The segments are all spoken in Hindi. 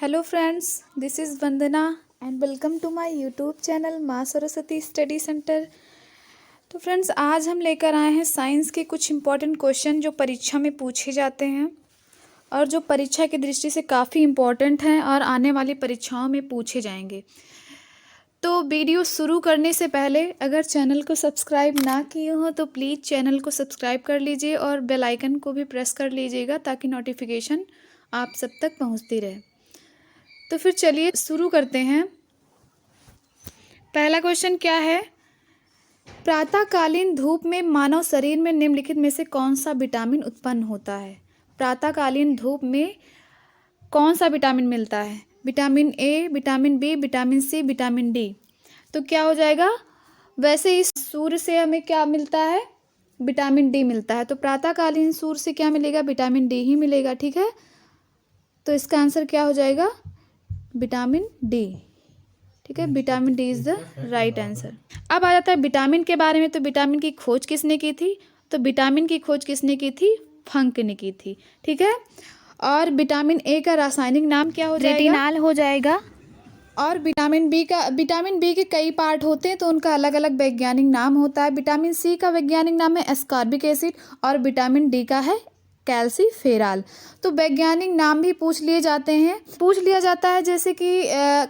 Hello friends, this is Vandana and welcome to my YouTube channel Maa Saraswati study centre. तो फ्रेंड्स, आज हम लेकर आए हैं साइंस के कुछ इम्पॉर्टेंट क्वेश्चन जो परीक्षा में पूछे जाते हैं और जो परीक्षा की दृष्टि से काफ़ी इम्पॉर्टेंट हैं और आने वाली परीक्षाओं में पूछे जाएंगे। तो वीडियो शुरू करने से पहले अगर चैनल को सब्सक्राइब ना किए हो तो प्लीज़ चैनल को सब्सक्राइब कर लीजिए और बेल आइकन को भी प्रेस कर लीजिएगा ताकि नोटिफिकेशन आप सब तक पहुंचती रहे। तो फिर चलिए शुरू करते हैं। पहला क्वेश्चन क्या है? प्रातःकालीन धूप में मानव शरीर में निम्नलिखित में से कौन सा विटामिन उत्पन्न होता है? प्रातःकालीन धूप में कौन सा विटामिन मिलता है? Vitamin A, vitamin B, vitamin C, vitamin D. तो क्या हो जाएगा? वैसे इस सूर्य से हमें क्या मिलता है? विटामिन डी मिलता है। तो प्रातःकालीन सूर्य से क्या मिलेगा? विटामिन डी ही मिलेगा। ठीक है, तो इसका आंसर क्या हो जाएगा? Vitamin D. ठीक है, vitamin D is the right answer. अब आ जाता है विटामिन के बारे में। तो विटामिन की खोज किसने की थी? तो विटामिन की खोज किसने की थी? फंक ने की थी। ठीक है, और विटामिन ए का रासायनिक नाम क्या हो जाएगा? रेटिनाल हो जाएगा। और विटामिन बी के कई पार्ट होते हैं तो उनका अलग अलग वैज्ञानिक नाम होता है। विटामिन सी का वैज्ञानिक नाम है एस्कॉर्बिक एसिड और विटामिन डी का है कैल्सीफेरॉल। तो वैज्ञानिक नाम भी पूछ लिए जाते हैं, पूछ लिया जाता है जैसे कि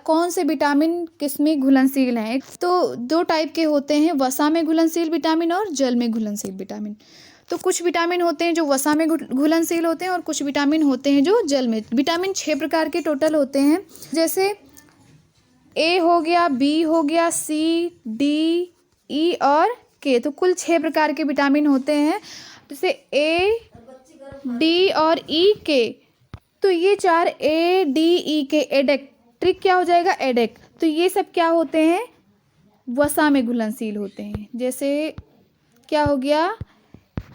कौन से विटामिन किसमें घुलनशील हैं। तो दो टाइप के होते हैं, वसा में घुलनशील विटामिन और जल में घुलनशील विटामिन। तो कुछ विटामिन होते हैं जो वसा में घुलनशील होते हैं और कुछ विटामिन होते हैं जो जल में। विटामिन 6 प्रकार के टोटल होते हैं, जैसे ए हो गया, बी हो गया, सी, डी, ई और के। तो कुल 6 प्रकार के विटामिन होते हैं, जैसे ए, डी और ई के। तो ये चार ए, डी, ई के एडेक, ट्रिक क्या हो जाएगा? एडेक। तो ये सब क्या होते हैं? वसा में घुलनशील होते हैं। जैसे क्या हो गया?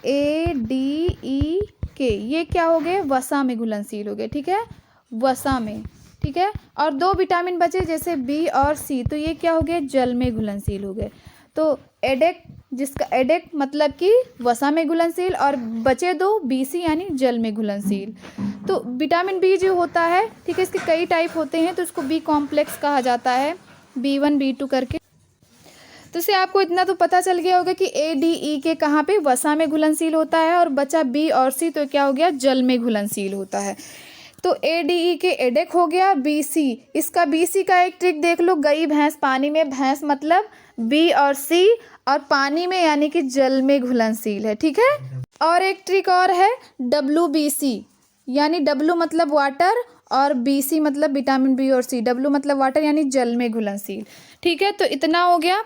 ए, डी, ई के, ये क्या हो गए? वसा में घुलनशील हो गए। ठीक है, वसा में। ठीक है, और दो विटामिन बचे जैसे बी और सी, तो ये क्या हो गए? जल में घुलनशील हो गए। तो एडेक, जिसका एडेक मतलब कि वसा में घुलनशील, और बचे दो बी सी यानी जल में घुलनशील। तो विटामिन बी जो होता है, ठीक है, इसके कई टाइप होते हैं तो इसको बी कॉम्प्लेक्स कहा जाता है, B1 B2 करके। तो इससे आपको इतना तो पता चल गया होगा कि ए, डी, ई के कहाँ पे वसा में घुलनशील होता है, और बचा बी और सी तो क्या हो गया? जल में घुलनशील होता है। तो ए, डी, ई के एडेक हो गया। बी सी, इसका बी सी का एक ट्रिक देख लो, गई भैंस पानी में, भैंस मतलब बी और सी, और पानी में यानी कि जल में घुलनशील है। ठीक है, और एक ट्रिक और है WBC, यानी W मतलब वाटर और BC मतलब विटामिन बी और सी। W मतलब वाटर यानी जल में घुलनशील। ठीक है, तो इतना हो गया।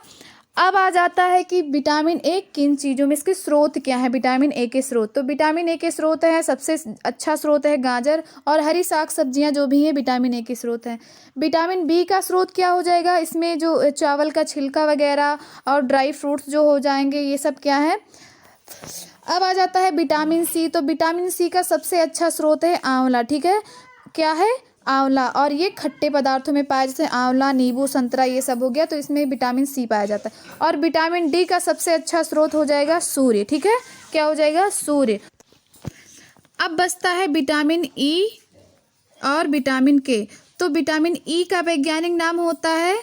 अब आ जाता है कि विटामिन ए किन चीज़ों में, इसके स्रोत क्या है? विटामिन ए के स्रोत, तो विटामिन ए के स्रोत है, सबसे अच्छा स्रोत है गाजर और हरी साग सब्जियां जो भी हैं विटामिन ए के स्रोत हैं। विटामिन बी का स्रोत क्या हो जाएगा? इसमें जो चावल का छिलका वगैरह और ड्राई फ्रूट्स जो हो जाएंगे, ये सब क्या है? अब आ जाता है विटामिन सी। तो विटामिन सी का सबसे अच्छा स्रोत है आंवला। ठीक है, क्या है? आंवला, और ये खट्टे पदार्थों में पाया, जैसे आंवला, नींबू, संतरा, ये सब हो गया, तो इसमें विटामिन सी पाया जाता है। और विटामिन डी का सबसे अच्छा स्रोत हो जाएगा सूर्य। ठीक है, क्या हो जाएगा? सूर्य। अब बचता है विटामिन ई और विटामिन के। तो विटामिन ई का वैज्ञानिक नाम होता है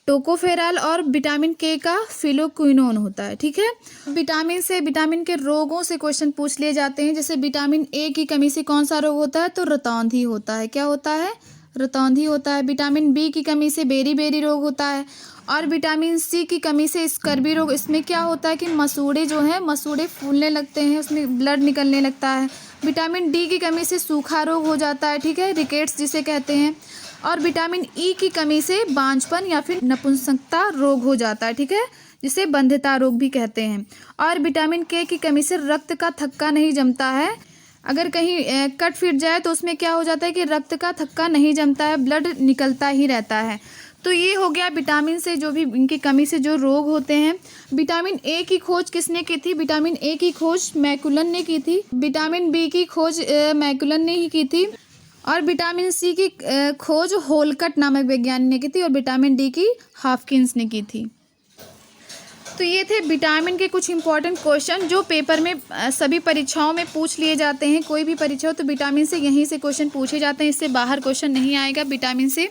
टोकोफेरॉल और विटामिन के का फिलोक्विनोन होता है। ठीक है, विटामिन से, विटामिन के रोगों से क्वेश्चन पूछ लिए जाते हैं। जैसे विटामिन ए की कमी से कौन सा रोग होता है? तो रतौंधी होता है। क्या होता है? रतौंधी होता है। विटामिन बी की कमी से बेरी बेरी रोग होता है, और विटामिन सी की कमी से स्कर्वी रोग। इसमें क्या होता है कि मसूड़े जो हैं, मसूड़े फूलने लगते हैं, उसमें ब्लड निकलने लगता है। विटामिन डी की कमी से सूखा रोग हो जाता है। ठीक है, रिकेट्स जिसे कहते हैं। और विटामिन ई की कमी से बांझपन या फिर नपुंसकता रोग हो जाता है। ठीक है, जिसे बंध्यता रोग भी कहते हैं। और विटामिन के की कमी से रक्त का थक्का नहीं जमता है। अगर कहीं कट फिट जाए तो उसमें क्या हो जाता है कि रक्त का थक्का नहीं जमता है, ब्लड निकलता ही रहता है। तो ये हो गया विटामिन से जो भी इनकी कमी से जो रोग होते हैं। विटामिन ए की खोज किसने की थी? विटामिन ए की खोज मैकुलन ने की थी। विटामिन बी की खोज मैकुलन ने ही की थी, और विटामिन सी की खोज होलकट नामक वैज्ञानिक ने की थी, और विटामिन डी की हॉपकिंस ने की थी। तो ये थे विटामिन के कुछ इंपॉर्टेंट क्वेश्चन जो पेपर में सभी परीक्षाओं में पूछ लिए जाते हैं। कोई भी परीक्षा हो तो विटामिन से यहीं से क्वेश्चन पूछे जाते हैं, इससे बाहर क्वेश्चन नहीं आएगा विटामिन से।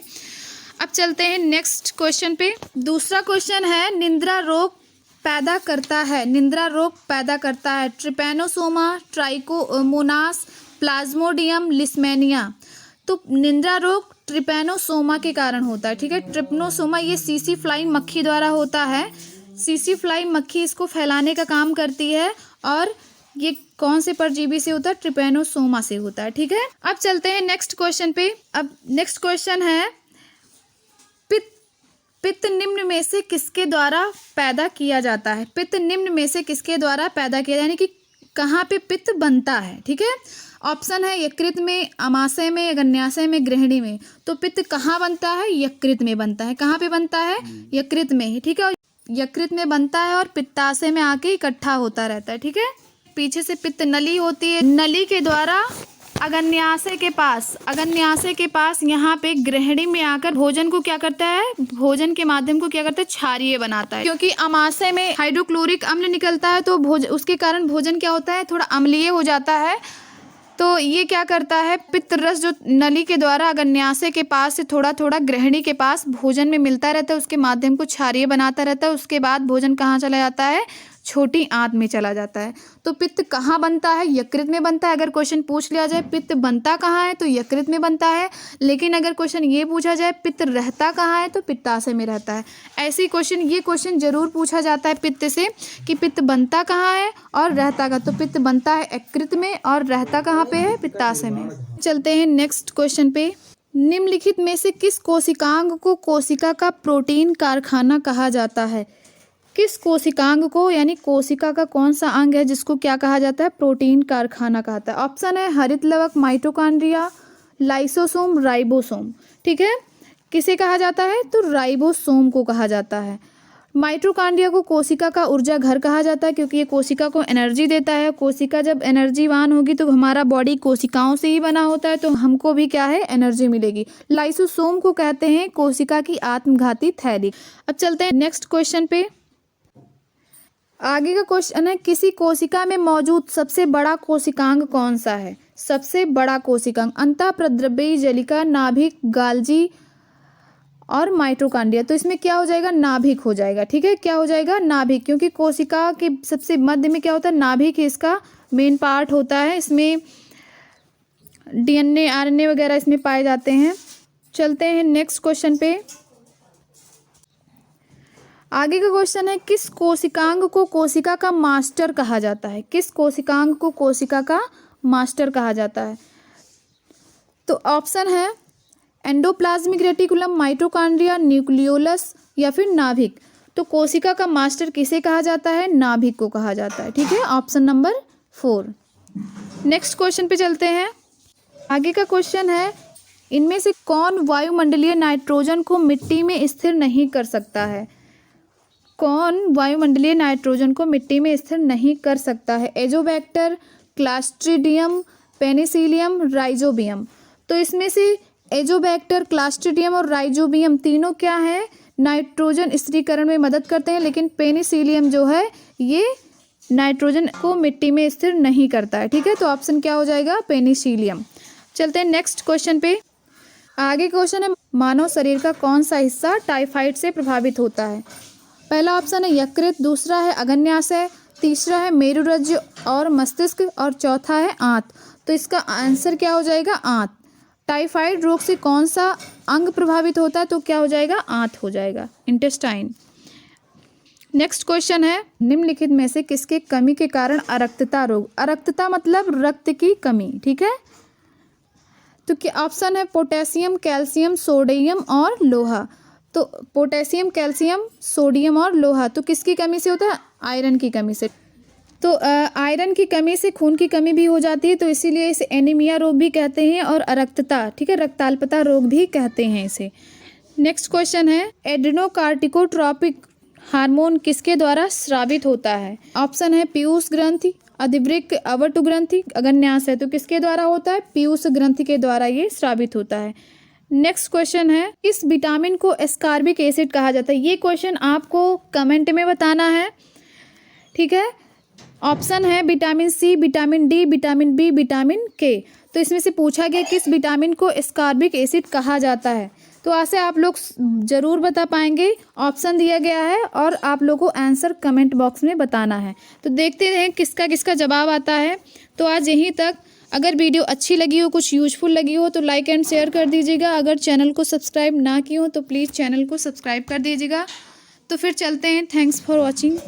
अब चलते हैं नेक्स्ट क्वेश्चन पे। दूसरा क्वेश्चन है, निद्रा रोग पैदा करता है, निद्रा रोग पैदा करता है ट्रिपैनोसोमा, ट्राइकोमोनास, प्लाज्मोडियम, लिस्मेनिया। तो निद्रा रोग ट्रिपैनोसोमा के कारण होता है, ठीक है। ट्रिपनोसोमा ये सीसी फ्लाई मक्खी द्वारा होता है। सीसी फ्लाई मक्खी इसको फैलाने का काम करती है और ये कौन से परजीवी से होता है? ट्रिपैनोसोमा से होता है, ठीक है। अब चलते हैं नेक्स्ट क्वेश्चन पे। अब नेक्स्ट क्वेश्चन है, पित्त निम्न में से किसके द्वारा पैदा किया जाता है? पित्त निम्न में से किसके द्वारा पैदा किया, यानी कि कहाँ पे पित्त बनता है, ठीक है। ऑप्शन है यकृत में, अमाशय में, अग्न्याशय में, गृहिणी में। तो पित्त कहाँ बनता है? यकृत में बनता है। कहाँ पे बनता है? यकृत में ही, ठीक है। यकृत में बनता है और पित्ताशय में आके इकट्ठा होता रहता है, ठीक है। पीछे से पित्त नली होती है, नली के द्वारा अग्न्याशय के पास यहाँ पे गृहिणी में आकर भोजन को क्या करता है? भोजन के माध्यम को क्या करता है? क्षारीय बनाता है। क्योंकि अमाशय में हाइड्रोक्लोरिक अम्ल निकलता है तो उसके कारण भोजन क्या होता है? थोड़ा अम्लीय हो जाता है। तो ये क्या करता है? पित्त रस जो नली के द्वारा अग्न्याशय के पास से थोड़ा थोड़ा गृहिणी के पास भोजन में मिलता रहता है, उसके माध्यम को क्षारीय बनाता रहता है। उसके बाद भोजन कहाँ चला जाता है? छोटी आंत में चला जाता है। तो पित्त कहाँ बनता है? यकृत में बनता है। अगर क्वेश्चन पूछ लिया जाए पित्त बनता कहाँ है, तो यकृत में बनता है। लेकिन अगर क्वेश्चन ये पूछा जाए पित्त रहता कहाँ है, तो पित्ताशय में रहता है। ऐसे क्वेश्चन, ये क्वेश्चन जरूर पूछा जाता है पित्त से कि पित्त बनता कहाँ है और रहता कहाँ। तो पित्त बनता है यकृत में और रहता कहाँ पे है? पित्ताशय में। चलते हैं नेक्स्ट क्वेश्चन पे। निम्नलिखित में से किस कोशिकांग को कोशिका का प्रोटीन कारखाना कहा जाता है? किस कोशिकांग को, यानी कोशिका का कौन सा अंग है जिसको क्या कहा जाता है? प्रोटीन कारखाना कहता है। ऑप्शन है हरित लवक, माइटोकॉन्ड्रिया, लाइसोसोम, राइबोसोम, ठीक है। किसे कहा जाता है? तो राइबोसोम को कहा जाता है। माइटोकॉन्ड्रिया को कोशिका का ऊर्जा घर कहा जाता है क्योंकि ये कोशिका को एनर्जी देता है। कोशिका जब एनर्जीवान होगी तो हमारा बॉडी कोशिकाओं से ही बना होता है, तो हमको भी क्या है? एनर्जी मिलेगी। लाइसोसोम को कहते हैं कोशिका की आत्मघाती थैली। अब चलते हैं नेक्स्ट क्वेश्चन पे। आगे का क्वेश्चन है, किसी कोशिका में मौजूद सबसे बड़ा कोशिकांग कौन सा है? सबसे बड़ा कोशिकांग अंतःप्रद्रव्यी जलिका, नाभिक, गाल्जी और माइटोकॉन्ड्रिया। तो इसमें क्या हो जाएगा? नाभिक हो जाएगा, ठीक है। क्या हो जाएगा? नाभिक, क्योंकि कोशिका के सबसे मध्य में क्या होता है? नाभिक इसका मेन पार्ट होता है। इसमें DNA, RNA वगैरह इसमें पाए जाते हैं। चलते हैं नेक्स्ट क्वेश्चन पे। आगे का क्वेश्चन है, किस कोशिकांग को कोशिका का मास्टर कहा जाता है? किस कोशिकांग को कोशिका का मास्टर कहा जाता है? तो ऑप्शन है एंडोप्लाज्मिक रेटिकुलम, माइटोकॉन्ड्रिया, न्यूक्लियोलस या फिर नाभिक। तो कोशिका का मास्टर किसे कहा जाता है? नाभिक को कहा जाता है, ठीक है। Option number 4। नेक्स्ट क्वेश्चन पे चलते हैं। आगे का क्वेश्चन है, इनमें से कौन वायुमंडलीय नाइट्रोजन को मिट्टी में स्थिर नहीं कर सकता है? कौन वायुमंडलीय नाइट्रोजन को मिट्टी में स्थिर नहीं कर सकता है? Azotobacter, Clostridium, Penicillium, rhizobium. तो इसमें से एजोबैक्टर, क्लास्ट्रीडियम और राइजोबियम तीनों क्या है? नाइट्रोजन स्थिरीकरण में मदद करते हैं, लेकिन पेनिसिलियम जो है ये नाइट्रोजन को मिट्टी में स्थिर नहीं करता है, ठीक है। तो ऑप्शन क्या हो जाएगा? पेनिसिलियम। चलते हैं नेक्स्ट क्वेश्चन पे। आगे क्वेश्चन है, मानव शरीर का कौन सा हिस्सा टाइफाइड से प्रभावित होता है? पहला ऑप्शन है यकृत, दूसरा है अग्न्याशय, तीसरा है मेरुरज्जु और मस्तिष्क और चौथा है आंत। तो इसका आंसर क्या हो जाएगा? आंत। टाइफाइड रोग से कौन सा अंग प्रभावित होता है? तो क्या हो जाएगा? आंत हो जाएगा, इंटेस्टाइन। नेक्स्ट क्वेश्चन है, निम्नलिखित में से किसके कमी के कारण अरक्तता रोग? अरक्तता मतलब रक्त की कमी, ठीक है। तो क्या ऑप्शन है? पोटेशियम, कैल्शियम, सोडियम और लोहा। तो पोटेशियम, कैल्शियम, सोडियम और लोहा तो किसकी कमी से होता है? आयरन की कमी से। तो आयरन की कमी से खून की कमी भी हो जाती है, तो इसीलिए इसे एनीमिया रोग भी कहते हैं और अरक्तता, ठीक है, रक्ताल्पता रोग भी कहते हैं इसे। नेक्स्ट क्वेश्चन है, एड्रेनोकार्टिकोट्रोपिक हार्मोन किसके द्वारा स्रावित होता है? ऑप्शन है पीयूष ग्रंथि, अधिवृक्क, अवटु ग्रंथि, अग्न्याशय। तो किसके द्वारा होता है? पीयूष ग्रंथि के द्वारा ये स्रावित होता है। नेक्स्ट क्वेश्चन है, किस विटामिन को एस्कॉर्बिक एसिड कहा जाता है? ये क्वेश्चन आपको कमेंट में बताना है, ठीक है। ऑप्शन है vitamin C, vitamin D, vitamin B, vitamin K. तो इसमें से पूछा गया किस विटामिन को एस्कॉर्बिक एसिड कहा जाता है। तो ऐसे आप लोग ज़रूर बता पाएंगे, ऑप्शन दिया गया है और आप लोगों को आंसर कमेंट बॉक्स में बताना है। तो देखते हैं किसका किसका जवाब आता है। तो आज यहीं तक। अगर वीडियो अच्छी लगी हो, कुछ यूजफुल लगी हो तो लाइक एंड शेयर कर दीजिएगा। अगर चैनल को सब्सक्राइब ना किए हो तो प्लीज़ चैनल को सब्सक्राइब कर दीजिएगा। तो फिर चलते हैं। Thanks for watching.